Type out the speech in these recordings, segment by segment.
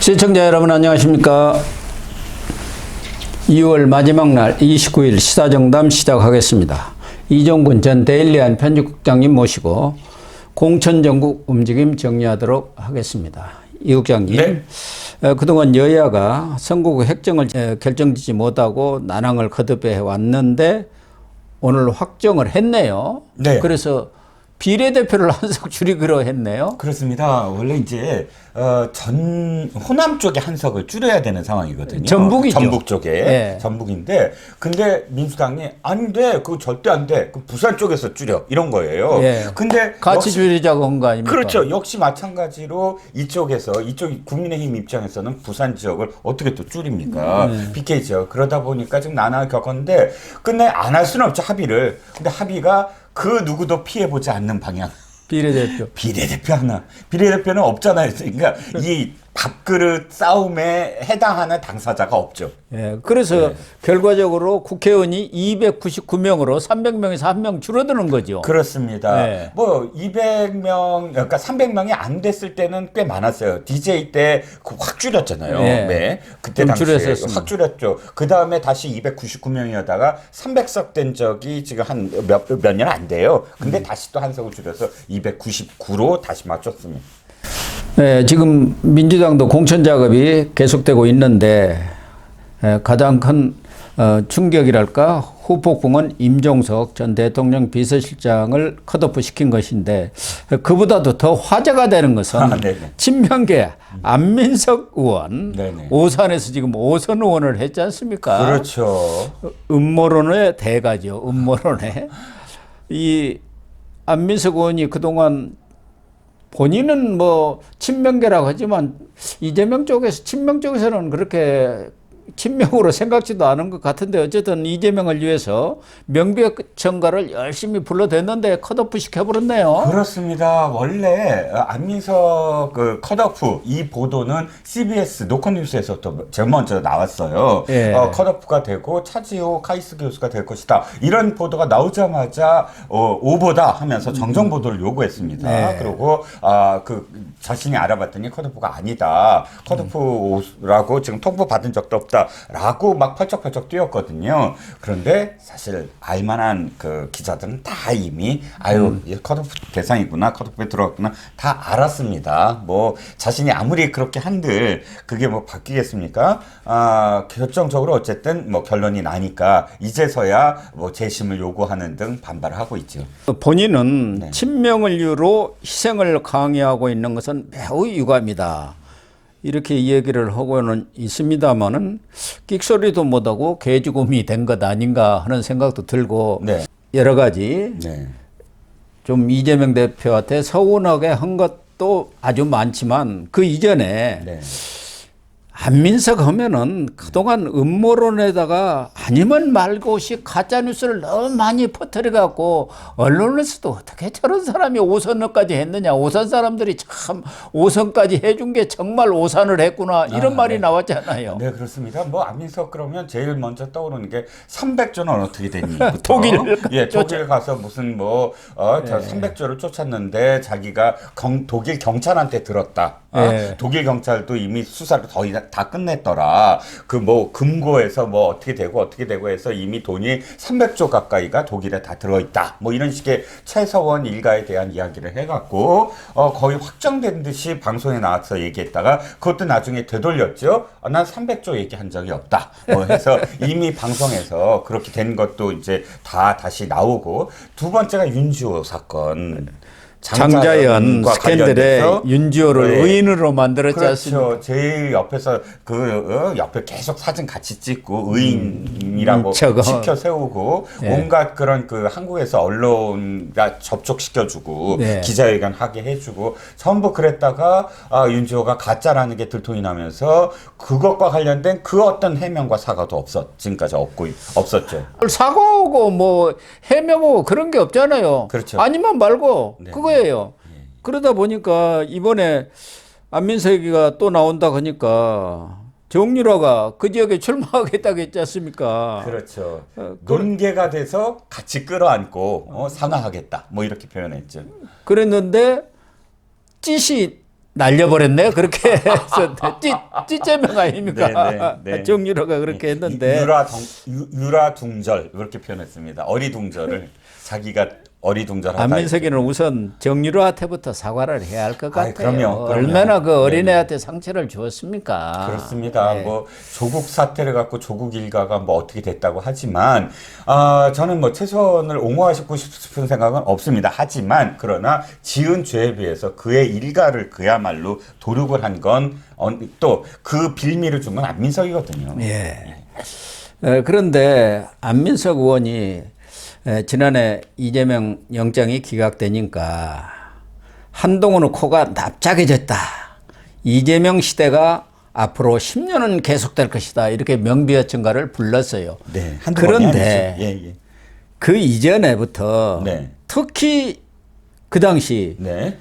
시청자 여러분 안녕하십니까. 2월 마지막 날 29일 시사정담 시작하겠습니다. 이종근 전 데일리안 편집국장님 모시고 공천전국 움직임 정리하도록 하겠습니다. 이 국장님, 네. 그동안 여야가 선거구 획정을 결정짓지 못하고 난항을 거듭해 왔는데 오늘 확정을 했네요. 네. 그래서 비례대표를 한석 줄이기로 했네요. 그렇습니다. 원래 이제 호남 쪽에 한석을 줄여야 되는 상황이거든요. 전북이죠. 전북 쪽에 네. 전북인데, 근데 민주당이 안 돼, 그거 절대 안 돼, 그 부산 쪽에서 줄여 이런 거예요. 네. 근데 같이 줄이자고 한 거 아닙니까? 그렇죠. 역시 마찬가지로 이쪽 국민의힘 입장에서는 부산 지역을 어떻게 또 줄입니까? BK 지역. 그러다 보니까 지금 난항을 겪었는데, 끝내 안 할 수는 없죠, 합의를. 근데 합의가 그 누구도 피해보지 않는 방향. 비례대표 하나. 비례대표는 없잖아요. 그러니까 이 밥그릇 싸움에 해당하는 당사자가 없죠. 예, 그래서 결과적으로 국회의원이 299명으로 300명에서 1명 줄어드는 거죠. 그렇습니다. 네. 뭐 200명, 그러니까 300명이 안 됐을 때는 꽤 많았어요. DJ 때 확 줄였잖아요. 네. 네. 그때 좀 당시에 줄였었습니다. 확 줄였죠. 그 다음에 다시 299명이었다가 300석 된 적이 지금 한 몇 년 안 돼요. 근데 다시 또 한 석을 줄여서 299로 다시 맞췄습니다. 네, 지금 민주당도 공천 작업이 계속되고 있는데 가장 큰 충격이랄까 후폭풍은 임종석 전 대통령 비서실장을 컷오프 시킨 것인데, 그보다도 더 화제가 되는 것은 친명계 안민석 의원 네네. 오산에서 지금 오선 의원을 했지 않습니까? 그렇죠. 음모론의 대가죠. 음모론의. 이 안민석 의원이 그동안 본인은 뭐 친명계라고 하지만 이재명 쪽에서 친명 쪽에서는 그렇게 친명으로 생각지도 않은 것 같은데, 어쨌든 이재명을 위해서 명백청가를 열심히 불러댔는데 컷오프 시켜버렸네요. 그렇습니다. 원래 안민석 그 컷오프 이 보도는 CBS 노컷뉴스에서 또 제일 먼저 나왔어요. 예. 컷오프가 되고 차지호 카이스 교수가 될 것이다. 이런 보도가 나오자마자 오보다 하면서 정정 보도를 요구했습니다. 네. 그리고 그 자신이 알아봤더니 컷오프가 아니다. 컷오프라고 지금 통보 받은 적도 없다. 라고 막 펄쩍펄쩍 뛰었거든요. 그런데 사실 알만한 그 기자들은 다 이미 컷오프 대상이구나, 컷오프에 들어갔구나 다 알았습니다. 뭐 자신이 아무리 그렇게 한들 그게 뭐 바뀌겠습니까? 결정적으로 어쨌든 뭐 결론이 나니까 이제서야 뭐 재심을 요구하는 등 반발을 하고 있죠. 본인은 친명을 이유로 희생을 강요하고 있는 것은 매우 유감이다, 이렇게 이야기를 하고는 있습니다만은 끽소리도 못하고 개죽음이 된 것 아닌가 하는 생각도 들고, 여러 가지 좀 이재명 대표한테 서운하게 한 것도 아주 많지만, 그 이전에 안민석 하면은 그동안 음모론에다가 아니면 말고시 가짜뉴스를 너무 많이 퍼뜨려갖고 언론에서도 어떻게 저런 사람이 오선까지 했느냐, 오산 사람들이 참 오선까지 해준 게 정말 오산을 했구나, 이런 말이 나왔잖아요. 네, 그렇습니다. 뭐 안민석 그러면 제일 먼저 떠오르는 게 300조는 어떻게 됐니? 독일 가서 무슨 300조를 쫓았는데 자기가 독일 경찰한테 들었다. 독일 경찰도 이미 수사를 거의 다 끝냈더라. 그 뭐 금고에서 뭐 어떻게 되고 해서 이미 돈이 300조 가까이가 독일에 다 들어있다. 뭐 이런 식의 최서원 일가에 대한 이야기를 해갖고 거의 확정된 듯이 방송에 나와서 얘기했다가 그것도 나중에 되돌렸죠. 난 300조 얘기한 적이 없다. 뭐 해서 이미 방송에서 그렇게 된 것도 이제 다 다시 나오고, 두 번째가 윤지호 사건. 장자연 스캔들에 윤지호를 의인으로 만들었지 않습니까? 그렇죠. 제일 옆에서 옆에 계속 사진 같이 찍고 의인이라고 시켜 세우고 온갖 그런 그 한국에서 언론과 접촉시켜주고 기자회견 하게 해주고 전부 그랬다가 윤지호가 가짜라는 게 들통이 나면서 그것과 관련된 그 어떤 해명과 사과도 지금까지 없었죠. 사과하고 뭐 해명하고 그런 게 없잖아요. 그렇죠. 아니면 말고 그거예요. 그러다 보니까 이번에 안민석이가 또 나온다 하니까 정유라가 그 지역에 출마하겠다고 했지 않습니까? 그렇죠. 논개가 돼서 같이 끌어안고 상하하겠다. 뭐 이렇게 표현했죠. 그랬는데 찌시 날려버렸네. 그렇게 해서 찌제명 아닙니까? 네, 네. 정유라가 그렇게 했는데 유라둥절 이렇게 표현했습니다. 어리둥절을 자기가 어리둥절하다. 안민석이는 우선 정유라한테부터 사과를 해야 할 것 같아요. 그럼요. 얼마나 그 어린애한테 상처를 주었습니까? 그렇습니다. 네. 뭐 조국 사태를 갖고 조국 일가가 뭐 어떻게 됐다고 하지만 저는 뭐 최선을 옹호하시고 싶은 생각은 없습니다. 하지만 그러나 지은 죄에 비해서 그의 일가를 그야말로 도륙을 한 건 또 그 빌미를 준 건 안민석이거든요. 예. 그런데 안민석 의원이 지난해 이재명 영장이 기각되니까 한동훈의 코가 납작해졌다. 이재명 시대가 앞으로 10년은 계속될 것이다. 이렇게 명비어천가를 불렀어요. 네. 그런데 예. 그 이전에부터 네. 특히 그 당시 네.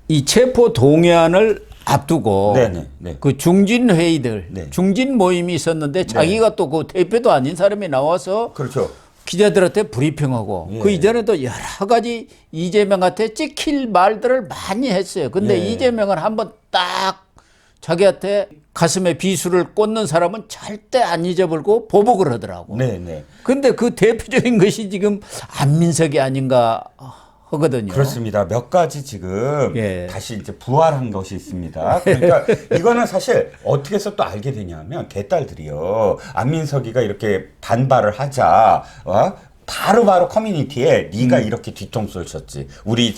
이 체포 동의안을 앞두고 네. 그 중진 회의들, 네. 중진 모임이 있었는데 자기가 또 그 대표도 아닌 사람이 나와서 그렇죠. 기자들한테 브리핑하고 예. 그 이전에도 여러 가지 이재명한테 찍힐 말들을 많이 했어요. 근데 예. 이재명은 한번 딱 자기한테 가슴에 비수를 꽂는 사람은 절대 안 잊어버리고 보복을 하더라고. 네. 근데 그 대표적인 것이 지금 안민석이 아닌가 하거든요. 그렇습니다. 몇 가지 지금 예. 다시 이제 부활한 것이 있습니다. 그러니까 이거는 사실 어떻게 해서 또 알게 되냐면 개딸들이요. 안민석이가 이렇게 반발을 하자 바로 커뮤니티에 네가 이렇게 뒤통수를 쳤지. 우리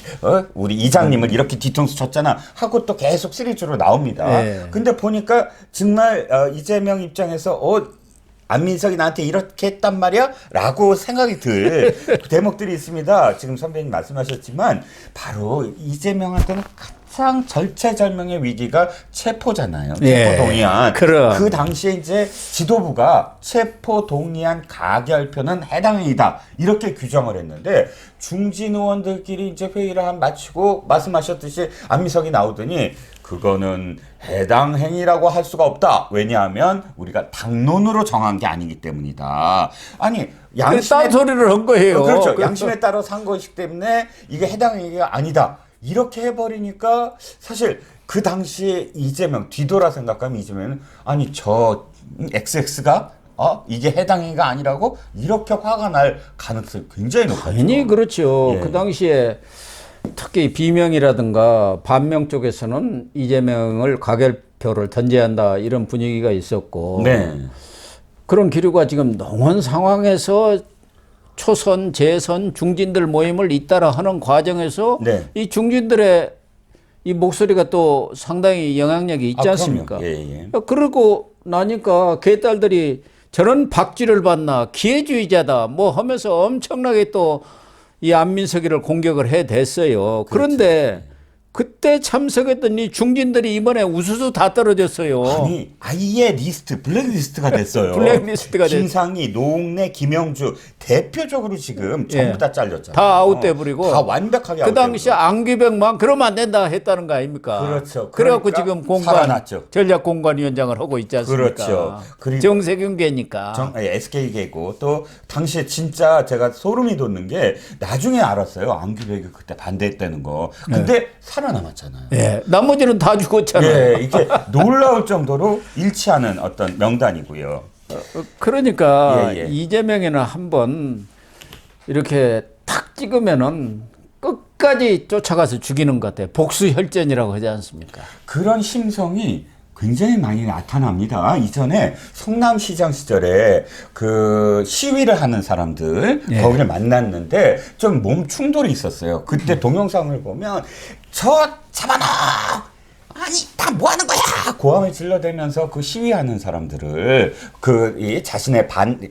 이장님을 이렇게 뒤통수 쳤잖아. 하고 또 계속 시리즈로 나옵니다. 예. 근데 보니까 정말 이재명 입장에서 안민석이 나한테 이렇게 했단 말이야? 라고 생각이 들 대목들이 있습니다. 지금 선배님 말씀하셨지만 바로 이재명한테는 가장 절체절명의 위기가 체포잖아요. 예. 체포동의안. 그럼. 그 당시에 이제 지도부가 체포동의안 가결표는 해당행위다. 이렇게 규정을 했는데 중진 의원들끼리 이제 회의를 마치고 말씀하셨듯이 안민석이 나오더니 그거는 해당 행위라고 할 수가 없다. 왜냐하면 우리가 당론으로 정한 게 아니기 때문이다. 아니 딴 소리를 한 거예요. 그렇죠. 양심에 따라서 한 것이기 때문에 이게 해당 행위가 아니다. 이렇게 해버리니까 사실 그 당시에 이재명 뒤돌아 생각하면 이재명은 아니 저 XX가 이게 해당 행위가 아니라고 이렇게 화가 날 가능성이 굉장히 높아요. 당연히 그렇죠. 예. 그 당시에 특히 비명이라든가 반명 쪽에서는 이재명을 가결표를 던져야 한다 이런 분위기가 있었고 네. 그런 기류가 지금 농원 상황에서 초선, 재선, 중진들 모임을 잇따라 하는 과정에서 네. 이 중진들의 이 목소리가 또 상당히 영향력이 있지 않습니까? 예. 그러고 나니까 개딸들이 저런 박쥐를 봤나 기회주의자다 뭐 하면서 엄청나게 또 이 안민석이를 공격을 해댔어요. 그런데 그때 참석했던 이 중진들이 이번에 우수수 다 떨어졌어요. 아니 아예 블랙리스트가 됐어요. 블랙리스트가 됐- 김상희, 노웅래, 김영주 대표적으로 지금 전부 다 잘렸잖아요. 다 아웃돼버리고 다 완벽하게 그 당시 아웃돼버리고. 안규백만 그러면 안 된다 했다는 거 아닙니까? 그렇죠. 그래갖고 그러니까 지금 공관 살아났죠. 전략공관위원장을 하고 있지 않습니까? 그렇죠. 그리고 정세균계니까. SK계고 또 당시에 진짜 제가 소름이 돋는 게 나중에 알았어요. 안규백이 그때 반대했다는 거. 근데 살아남았잖아요. 예, 나머지는 다 죽었잖아요. 예, 이게 놀라울 정도로 일치하는 어떤 명단이고요. 그러니까 예. 이재명에는 한번 이렇게 탁 찍으면은 끝까지 쫓아가서 죽이는 것 같아요. 복수혈전이라고 하지 않습니까? 그런 심성이 굉장히 많이 나타납니다. 이전에 성남시장 시절에 그 시위를 하는 사람들 예. 거기를 만났는데 좀 몸 충돌이 있었어요. 그때 동영상을 보면 잡아놔! 아니 다 뭐 하는 거야! 고함을 질러대면서 그 시위하는 사람들을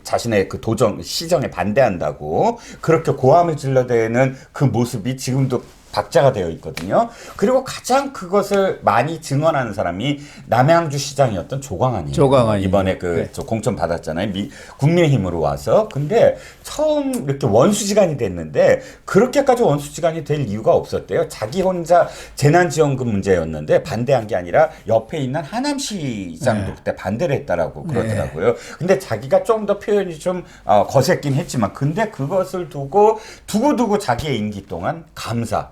자신의 그 시정에 반대한다고 그렇게 고함을 질러대는 그 모습이 지금도 박자가 되어 있거든요. 그리고 가장 그것을 많이 증언하는 사람이 남양주 시장이었던 조광안이에요. 조광안이요. 이번에 저 공천 받았잖아요. 국민의힘으로 와서. 근데 처음 이렇게 원수지간이 됐는데 그렇게까지 원수지간이 될 이유가 없었대요. 자기 혼자 재난지원금 문제였는데 반대한 게 아니라 옆에 있는 하남시장도 그때 반대를 했다라고 그러더라고요. 근데 자기가 좀 더 표현이 좀 거셌긴 했지만 근데 그것을 두고 자기의 임기 동안 감사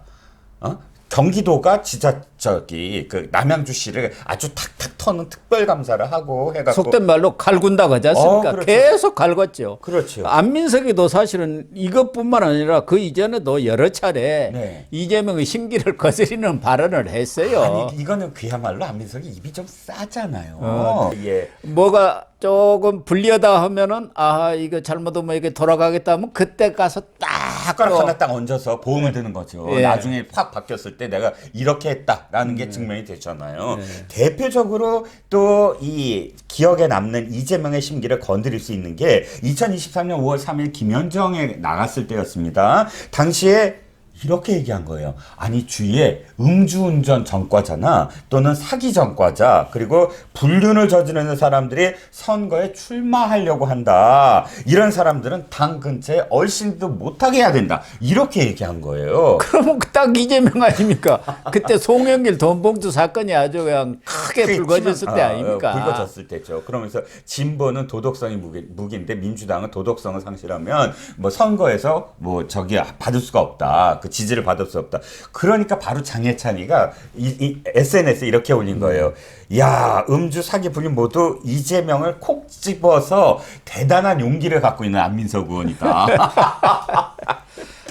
경기도가 진짜 그 남양주시를 아주 탁탁 터는 특별 감사를 하고 해갖고 속된 말로 갈군다 그지 않습니까? 그렇죠. 계속 갈궜죠. 그렇죠. 안민석이도 사실은 이것뿐만 아니라 그 이전에도 여러 차례 네. 이재명의 심기를 거스리는 발언을 했어요. 아니 이거는 그야말로 안민석이 입이 좀 싸잖아요. 예. 뭐가 조금 불리하다 하면은 이거 잘못하면 이게 돌아가겠다 하면 그때 가서 딱 숟가락 또 하나 딱 얹어서 보험을 드는 거죠. 예. 나중에 확 바뀌었을 때 내가 이렇게 했다라는 게 증명이 됐잖아요. 대표적으로 또 이 기억에 남는 이재명의 심기를 건드릴 수 있는 게 2023년 5월 3일 김현정에 나갔을 때였습니다. 당시에 이렇게 얘기한 거예요. 아니 주위에 음주운전 전과자나 또는 사기 전과자 그리고 불륜을 저지르는 사람들이 선거에 출마하려고 한다. 이런 사람들은 당 근처에 얼씬도 못하게 해야 된다. 이렇게 얘기한 거예요. 그러면 딱 이재명 아닙니까? 그때 송영길 돈봉투 사건이 아주 그냥 크게 불거졌을 때 아닙니까? 불거졌을 때죠. 그러면서 진보는 도덕성이 무기인데 민주당은 도덕성을 상실하면 뭐 선거에서 뭐 저기 받을 수가 없다. 그 지지를 받을 수 없다. 그러니까 바로 장해찬이가 이 SNS에 이렇게 올린 거예요. 야, 음주, 사기, 불륜 모두 이재명을 콕 집어서 대단한 용기를 갖고 있는 안민석 의원이다.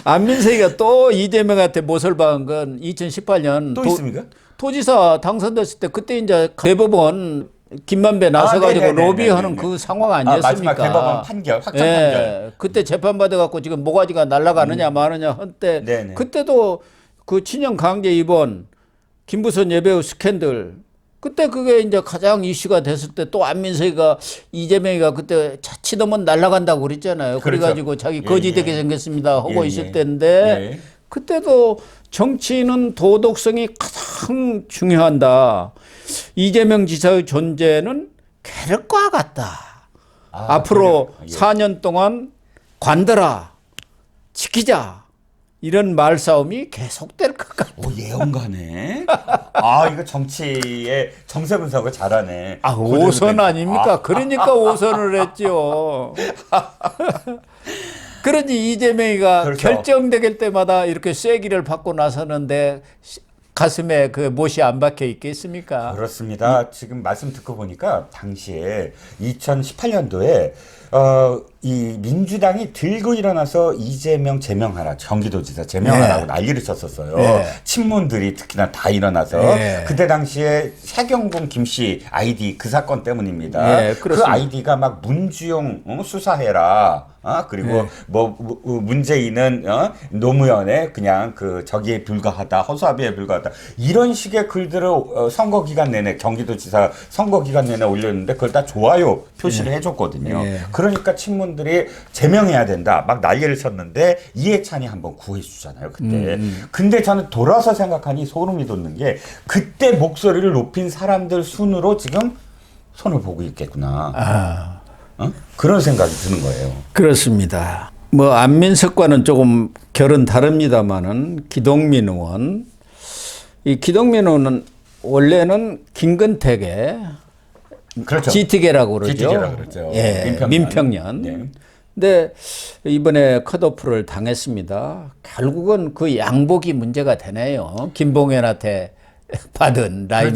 안민석이가 또 이재명한테 못을 박은 건 2018년 또 있습니까? 도지사 당선됐을 때 그때 이제 대법원 김만배 나서가지고 네네네네네. 로비하는 그 상황 아니었습니까? 마지막 대법원 판결, 확정 판결. 그때 재판 받아갖고 지금 모가지가 날아가느냐 마느냐 한때 네네. 그때도 그 친형 강제 입원, 김부선 예배우 스캔들 그때 그게 이제 가장 이슈가 됐을 때 또 안민석이가 이재명이가 그때 자칫하면 날아간다고 그랬잖아요. 그렇죠. 그래가지고 자기 거지되게 생겼습니다 하고 있을 때인데 예. 그때도 정치인은 도덕성이 가장 중요한다. 이재명 지사의 존재는 계륵과 같다. 앞으로 그래요? 예. 4년 동안 관둬라, 지키자. 이런 말싸움이 계속될 것 같다. 오, 예언가네. 이거 정치의 정세 분석을 잘하네. 5선 아닙니까? 그러니까 5선을 했죠. 그러니 이재명이가 그렇죠. 결정될 때마다 이렇게 쐐기를 받고 나서는데 가슴에 그 못이 안 박혀 있겠습니까? 그렇습니다. 지금 말씀 듣고 보니까 당시에 2018년도에 이 민주당이 들고 일어나서 이재명 제명하라, 경기도지사 제명하라고 난리를 쳤었어요. 친문들이 특히나 다 일어나서 그때 당시에 세경공 김씨 아이디 그 사건 때문입니다. 그 아이디가 막 문주용 수사해라. 그리고 문재인은 노무현의 그냥 그 저기에 불과하다, 허수아비에 불과하다 이런 식의 글들을 선거 기간 내내 경기도지사 선거 기간 내내 올렸는데 그걸 다 좋아요 표시를 해줬거든요. 그러니까 친문들이 제명해야 된다 막 난리를 쳤는데 이해찬이 한번 구해주잖아요 그때. 근데 저는 돌아서 생각하니 소름이 돋는 게 그때 목소리를 높인 사람들 순으로 지금 손을 보고 있겠구나. 그런 생각이 드는 거예요. 그렇습니다. 뭐 안민석과는 조금 결은 다릅니다만은 기동민 의원, 이 기동민 의원은 원래는 김근택의 그렇죠. GT계라고 그러죠. GT계라고 그러죠. 민평년. 네. 근데 이번에 컷오프를 당했습니다. 결국은 그 양복이 문제가 되네요. 김봉현한테 받은 라인에.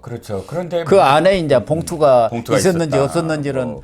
그렇죠. 그런데 그 안에 이제 봉투가 있었는지 있었다. 없었는지는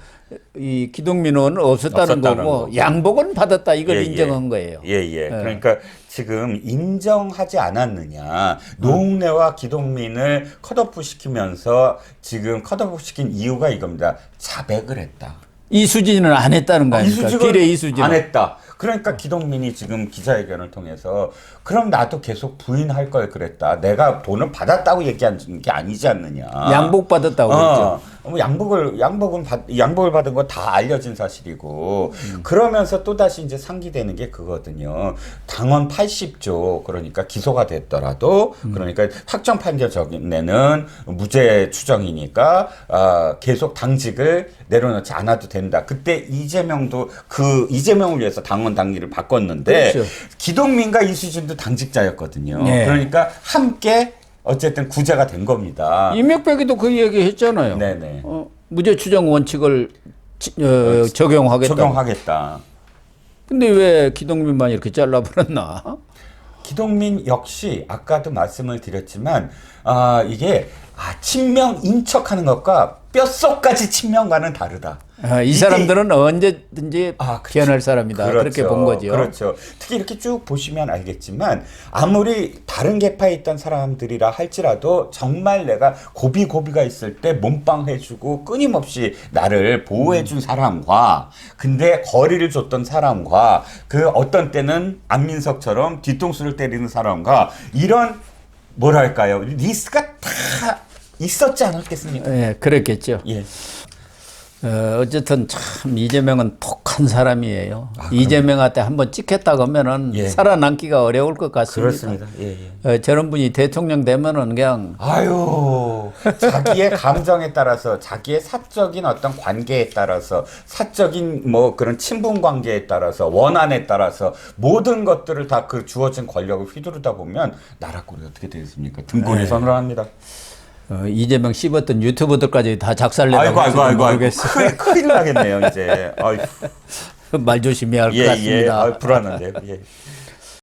이 기동민 의원은 없었다는 거고 양복은 받았다 이걸 인정한 거예요. 그러니까 지금 인정하지 않았느냐. 노웅래와 기동민을 컷오프 시키면서 지금 컷오프 시킨 이유가 이겁니다. 자백을 했다. 이수진은 안 했다는 거 아닙니까? 길의 이수진은. 안 했다. 그러니까 기동민이 지금 기자회견을 통해서 그럼 나도 계속 부인할 걸 그랬다. 내가 돈을 받았다고 얘기한 게 아니지 않느냐. 양복 받았다고 그랬죠. 양복을 받은 건 다 알려진 사실이고 그러면서 또 다시 이제 상기되는 게 그거거든요. 당원 80조 그러니까 기소가 됐더라도 그러니까 확정 판결 전에는 무죄 추정이니까 계속 당직을 내려놓지 않아도 된다. 그때 이재명도 그 이재명을 위해서 당원 당리를 바꿨는데 그렇죠. 기동민과 이수진도 당직자였거든요. 그러니까 함께 어쨌든 구제가 된 겁니다. 이명박이도 그 얘기 했잖아요. 네네. 무죄 추정 원칙을 적용하겠다. 적용하겠다. 근데 왜 기동민만 이렇게 잘라버렸나? 기동민 역시 아까도 말씀을 드렸지만 이게 친명 인척하는 것과 뼛속까지 친명과는 다르다. 이 사람들은 언제든지 그렇죠. 변할 사람이다. 그렇게 본 거죠. 그렇죠. 특히 이렇게 쭉 보시면 알겠지만 아무리 다른 계파에 있던 사람들이라 할지라도 정말 내가 고비가 있을 때 몸빵 해주고 끊임없이 나를 보호해준 사람과 근데 거리를 줬던 사람과 그 어떤 때는 안민석처럼 뒤통수를 때리는 사람과 이런 뭐랄까요 리스크가 다 있었지 않았겠습니까? 예, 그렇겠죠. 예. 어쨌든 참 이재명은 독한 사람이에요. 이재명한테 한번 찍혔다 그러면은 예. 살아남기가 어려울 것 같습니다. 그렇습니다. 예. 저런 분이 대통령 되면은 그냥 자기의 감정에 따라서 자기의 사적인 어떤 관계에 따라서 사적인 뭐 그런 친분 관계에 따라서 원한에 따라서 모든 것들을 다 그 주어진 권력을 휘두르다 보면 나라 꼴이 어떻게 되겠습니까? 등골이 선을 합니다. 이재명 씹었던 유튜버들까지 다 작살내고 모르겠어요. 큰일 나겠네요 이제. 말 조심해야 할 것 같습니다. 불안한데요. 예.